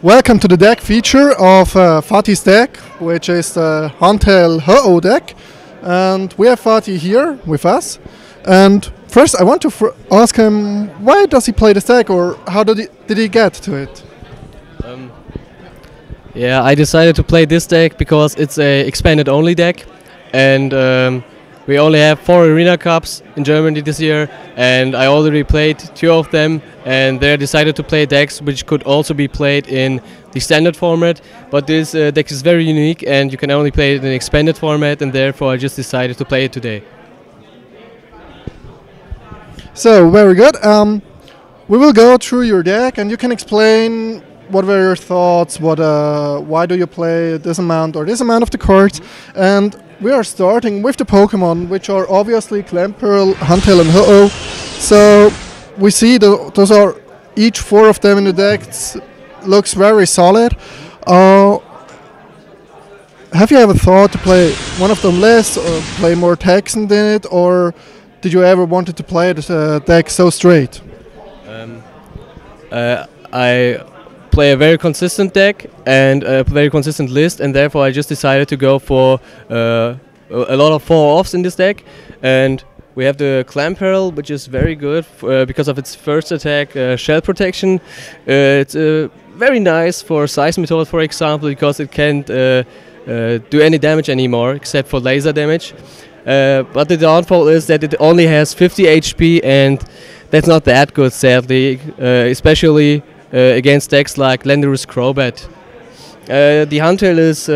Welcome to the deck feature of Fatih's deck, which is the Hantel Ho deck. And we have Fatih here with us. And first I want to ask him, why does he play this deck, or how did he get to it? Yeah, I decided to play this deck because it's a expanded only deck, and we only have 4 Arena Cups in Germany this year, and I already played 2 of them, and they decided to play decks which could also be played in the standard format, but this deck is very unique and you can only play it in an expanded format, and therefore I just decided to play it today. So, very good. We will go through your deck and you can explain what were your thoughts, why do you play this amount or this amount of the cards, and we are starting with the Pokemon, which are obviously Clamperl, Hantel and Ho-Oh. So we see those are each 4 of them in the deck. Looks very solid. Have you ever thought to play one of them less or play more Texan in it, or did you ever wanted to play the deck so straight? I play a very consistent deck and a very consistent list, and therefore I just decided to go for a lot of 4-offs in this deck. And we have the Clamperl, which is very good because of its first attack, Shell Protection. It's very nice for Seismitoad, for example, because it can't do any damage anymore except for laser damage. But the downfall is that it only has 50 HP, and that's not that good, sadly, especially against decks like Landorus Crobat. The Hantel is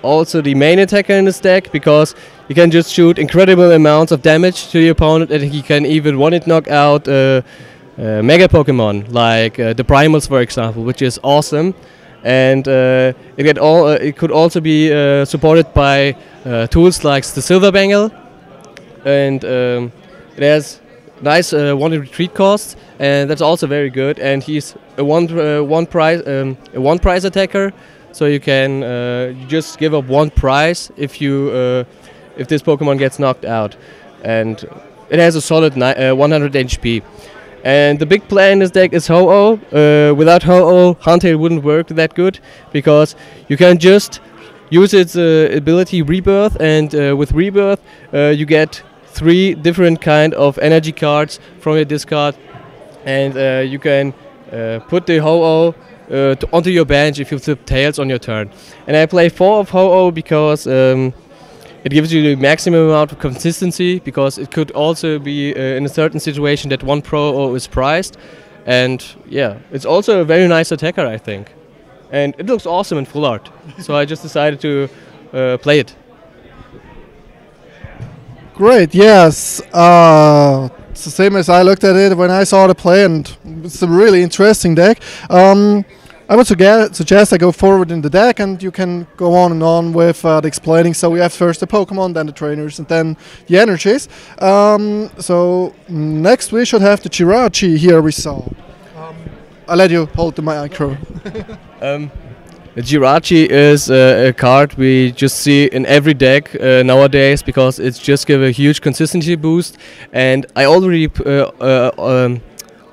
also the main attacker in this deck because he can just shoot incredible amounts of damage to the opponent, and he can even one-hit knock out Mega Pokemon like the Primals, for example, which is awesome. And it could also be supported by tools like the Silver Bangle, and it has nice one retreat costs, and that's also very good. And he's a one prize attacker, so you can just give up 1 prize if this Pokemon gets knocked out, and it has a solid 100 HP. And the big play in this deck is Ho-Oh. Without Ho-Oh, Hantel wouldn't work that good because you can just use its ability Rebirth, and with Rebirth you get 3 different kind of energy cards from your discard, and you can put the Ho-Oh onto your bench if you flip Tails on your turn. And I play 4 of Ho-Oh because it gives you the maximum amount of consistency, because it could also be in a certain situation that 1 Pro-Oh is prized. And yeah, it's also a very nice attacker, I think. And it looks awesome in full art, so I just decided to play it. Great, yes. It's the same as I looked at it when I saw the play, and it's a really interesting deck. I would suggest I go forward in the deck, and you can go on and on with the explaining. So we have first the Pokemon, then the trainers, and then the energies. So next we should have the Jirachi here we saw. I'll let you hold the micro. The Jirachi is a card we just see in every deck nowadays because it's just give a huge consistency boost. And I already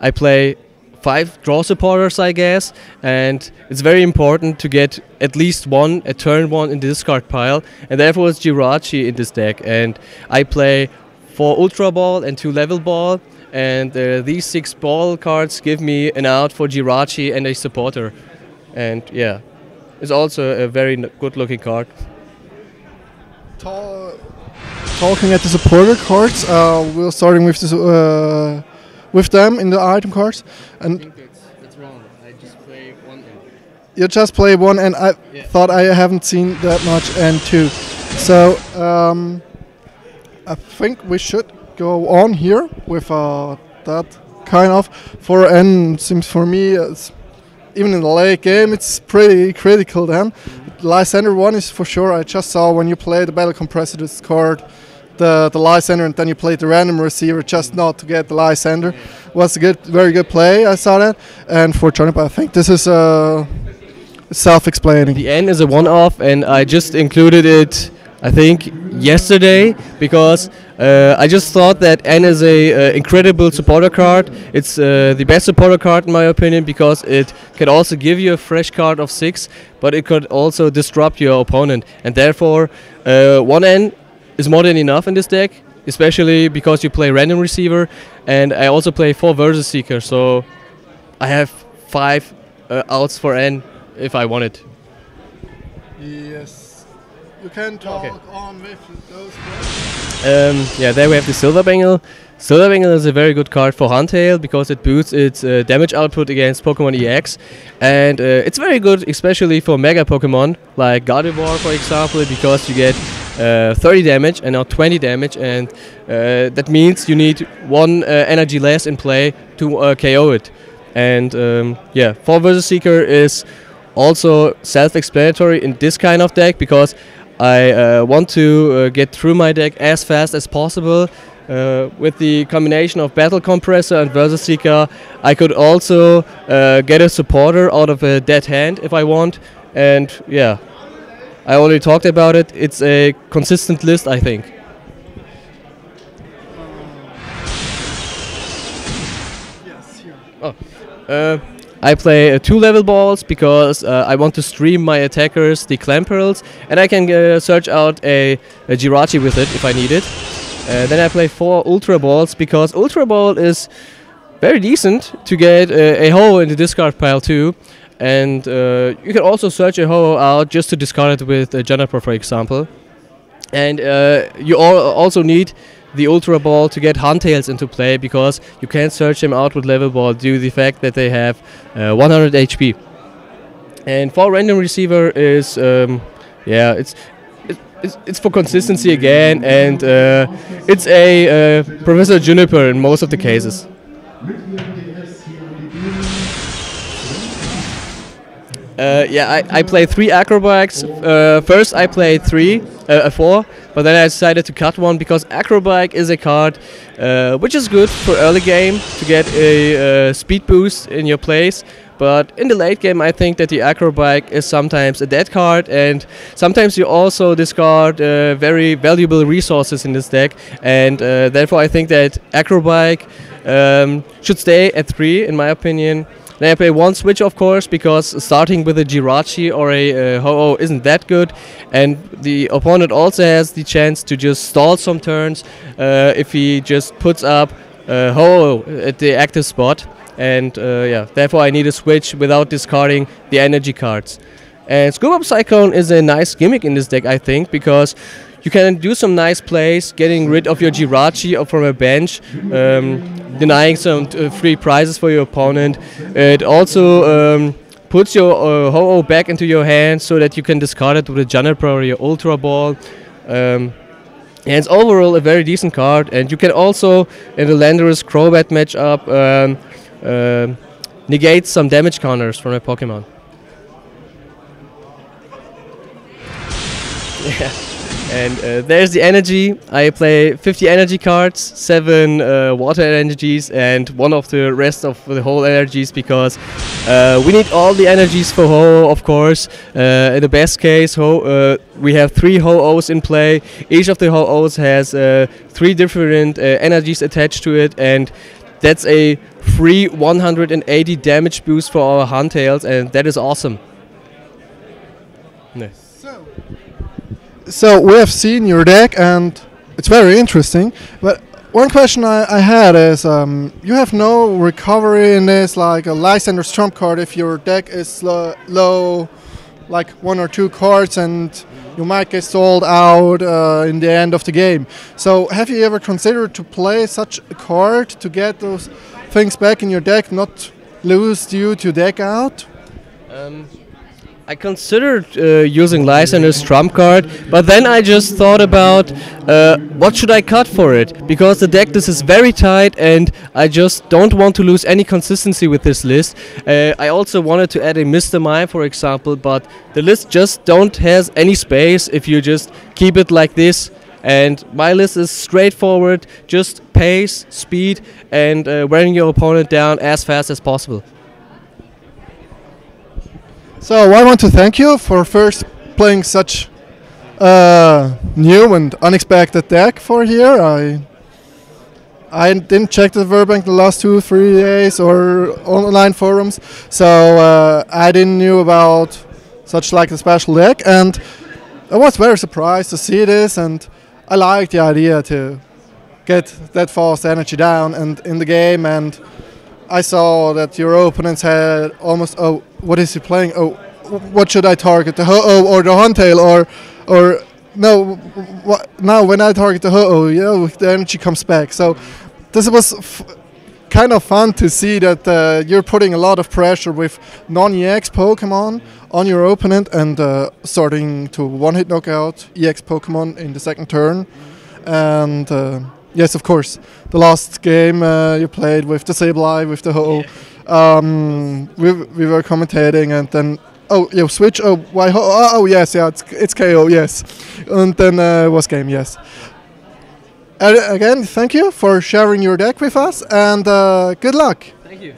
I play 5 draw supporters, I guess, and it's very important to get at least 1 at turn 1 in the discard pile, and therefore it's Jirachi in this deck. And I play 4 Ultra Ball and 2 Level Ball, and these 6 ball cards give me an out for Jirachi and a supporter. And yeah, it's also a very good looking card. Talking at the supporter cards, we're starting with this, with them in the item cards. And I think that's wrong. I just play 1 and. You just play 1, and I thought I haven't seen that much and 2. So I think we should go on here with that kind of for N. Seems for me, even in the late game, it's pretty critical then. Lysander 1 is for sure. I just saw when you play the Battle Compressor discard the Lysander, and then you played the random receiver just not to get the Lysander. Was a very good play, I saw that. And for Turnip, I think this is self-explaining. The N is a one-off, and I just included it, I think yesterday, because I just thought that N is a incredible supporter card. It's the best supporter card in my opinion, because it can also give you a fresh card of 6, but it could also disrupt your opponent, and therefore 1N is more than enough in this deck, especially because you play random receiver, and I also play 4 versus seeker, so I have 5 outs for N if I want it. Yes. You can talk on with those words. Yeah, there we have the Silver Bangle. Silver Bangle is a very good card for Huntail because it boosts its damage output against Pokemon EX, and it's very good especially for Mega Pokemon like Gardevoir for example, because you get 30 damage and now 20 damage, and that means you need 1 energy less in play to KO it. And yeah, 4 versus Seeker is also self-explanatory in this kind of deck, because I want to get through my deck as fast as possible. With the combination of Battle Compressor and Versus Seeker, I could also get a supporter out of a dead hand if I want. And yeah, I already talked about it. It's a consistent list, I think. Yes, here. Oh. I play 2 level balls because I want to stream my attackers, the Clamperls, and I can search out a Jirachi with it if I need it. Then I play 4 Ultra Balls because Ultra Ball is very decent to get a Ho in the discard pile too. And you can also search a Ho out just to discard it with a Juniper, for example. And you also need the Ultra Ball to get Huntails into play, because you can't search them out with level ball due to the fact that they have 100 HP. And for random receiver is yeah, it's for consistency again, and it's a Professor Juniper in most of the cases. Yeah, I play 3 acrobikes. First I played 4, but then I decided to cut 1 because acrobike is a card which is good for early game to get a speed boost in your plays. But in the late game I think that the acrobike is sometimes a dead card, and sometimes you also discard very valuable resources in this deck, and therefore I think that acrobike should stay at 3 in my opinion. Then I play 1 switch, of course, because starting with a Jirachi or a Ho-Oh isn't that good, and the opponent also has the chance to just stall some turns if he just puts up Ho-Oh at the active spot, and yeah, therefore I need a switch without discarding the energy cards. And Scoop Up Cyclone is a nice gimmick in this deck, I think, because you can do some nice plays, getting rid of your Jirachi or from a bench, denying some free prizes for your opponent. It also puts your Ho-Oh back into your hand so that you can discard it with a Juniper or your Ultra Ball. And it's overall a very decent card, and you can also, in the Landorus Crobat matchup, negate some damage counters from a Pokemon. Yeah. And there's the energy. I play 50 energy cards, 7 water energies, and 1 of the rest of the whole energies, because we need all the energies for Ho, of course. In the best case, we have 3 Ho-Ohs in play. Each of the Ho-Ohs has 3 different energies attached to it, and that's a free 180 damage boost for our Huntails, and that is awesome. No. So we have seen your deck, and it's very interesting. But one question I had is, you have no recovery in this, like a Lysander's trump card if your deck is low, like 1 or 2 cards, and you might get sold out in the end of the game. So have you ever considered to play such a card to get those things back in your deck, not lose due to deck out? I considered using Lysander's trump card, but then I just thought about what should I cut for it, because the deck list is very tight and I just don't want to lose any consistency with this list. I also wanted to add a Mr. Mime, for example, but the list just don't has any space if you just keep it like this. And my list is straightforward, just pace, speed, and wearing your opponent down as fast as possible. So I want to thank you for first playing such new and unexpected deck for here. I didn't check the Verbank the last 2-3 days or online forums, so I didn't knew about such like a special deck, and I was very surprised to see this, and I liked the idea to get that fast energy down and in the game. And I saw that your opponents had almost, oh, what is he playing? Oh, what should I target? The ho-oh or the Huntail or no? Now when I target the ho-oh, you know, the energy comes back. So this was kind of fun to see that you're putting a lot of pressure with non-EX Pokemon on your opponent and starting to one-hit knockout EX Pokemon in the second turn. And yes, of course, the last game you played with the Sableye, with the ho-oh, we were commentating, and then you switch. Oh, why? Oh, yes, yeah, it's KO, yes, and then was game, yes. Again, thank you for sharing your deck with us, and good luck. Thank you.